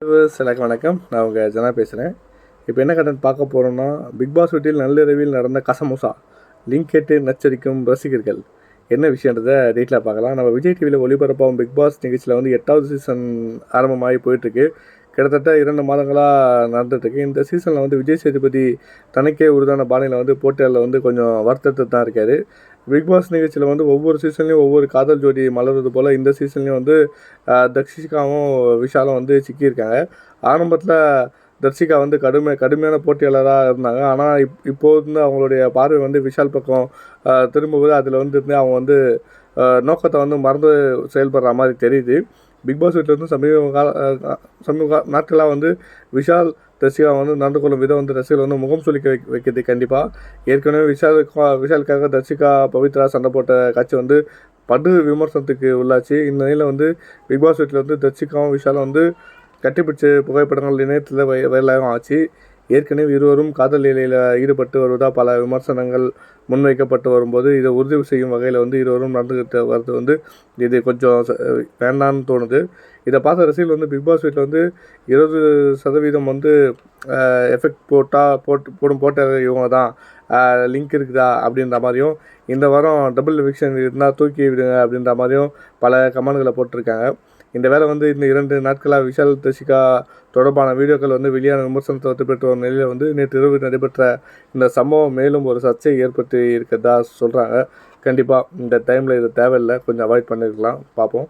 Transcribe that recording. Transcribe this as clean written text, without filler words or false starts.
எனக்கு வணக்கம். நான் உங்கள் ஜனா பேசுகிறேன். இப்போ என்ன கண்டென்ட் பார்க்க போகிறோம்னா, பிக் பாஸ் வீட்டில் நள்ளிரவில் நடந்த கசமுசா, லிங்க் கேட்டு நச்சரிக்கும் ரசிகர்கள் என்ன விஷயன்றதை டீட்டெயிலாக பார்க்கலாம். நம்ம விஜய் டிவியில் ஒளிபரப்பாகும் பிக் பாஸ் நிகழ்ச்சியில் வந்து 8வது சீசன் ஆரம்பமாகி போயிட்டுருக்கு. கிட்டத்தட்ட 2 மாதங்களாக நடந்துகிட்ருக்கு. இந்த சீசனில் வந்து விஜய் சேதுபதி தனக்கே உருதான பாணியில் வந்து போட்டியாளர் வந்து கொஞ்சம் வருத்தத்தை தான் இருக்கார். பிக் பாஸ் நிகழ்ச்சியில் வந்து ஒவ்வொரு சீசன்லேயும் ஒவ்வொரு காதல் ஜோடி மலர்வது போல் இந்த சீசன்லேயும் வந்து தக்ஷிகாவும் விஷாலும் வந்து சிக்கியிருக்காங்க. ஆரம்பத்தில் தர்ஷிகா வந்து கடுமையான போட்டியாளராக இருந்தாங்க. ஆனால் இப்போது வந்து அவங்களுடைய பார்வை வந்து விஷால் பக்கம் திரும்பும்போது அதில் வந்து அவங்க வந்து நோக்கத்தை வந்து மறந்து செயல்படுற மாதிரி தெரியுது. பிக் பாஸ் வீட்டில் வந்து சமீப நாட்களாக வந்து விஷால் தர்ஷிகா வந்து நடந்து கொள்ளும் விதம் வந்து ரசிகர்கள் வந்து முகம் சுளிக்க வைக்கிறது. கண்டிப்பாக ஏற்கனவே விஷாலுக்காக தர்ஷிகா பவித்ரா சண்டை போட்ட காட்சி வந்து படு விமர்சனத்துக்கு உள்ளாச்சு. இந்த நிலையில் வந்து பிக் பாஸ் வீட்டில் வந்து தர்ஷிகாவும் விஷாலும் வந்து கட்டிப்பிடிச்ச புகைப்படங்கள் இணையத்தில் வைரலாகவும் ஆச்சு. ஏற்கனவே இருவரும் காதல் நிலையில் ஈடுபட்டு வருவதாக பல விமர்சனங்கள் முன்வைக்கப்பட்டு வரும்போது இதை உறுதி செய்யும் வகையில் வந்து இருவரும் நடந்துக்கிட்டு வர்றது வந்து இது கொஞ்சம் வேண்டான்னு தோணுது. இதை பார்த்த ரசிகர்கள் வந்து பிக் பாஸ் வீட்டில் வந்து 20% வந்து எஃபெக்ட் போடும் போட்ட இவங்க தான், லிங்க் இருக்குதா அப்படின்ற மாதிரியும், இந்த வாரம் டபுள் எவிக்ஷன் இருந்தால் தூக்கி விடுங்க அப்படின்ற மாதிரியும் பல கமெண்ட்களை போட்டிருக்காங்க. இந்த வேலை வந்து இந்த 2 நாட்களாக விஷால் தர்ஷிகா தொடர்பான வீடியோக்கள் வந்து வெளியான விமர்சனத்தை பெற்று வரும் நிலையில் வந்து நேற்று இரவு நடைபெற்ற இந்த சம்பவம் மேலும் ஒரு சர்ச்சையை ஏற்படுத்தி இருக்கிறதா சொல்கிறாங்க. கண்டிப்பாக இந்த டைமில் இது தேவையில்லை, கொஞ்சம் அவாய்ட் பண்ணியிருக்கலாம். பார்ப்போம்.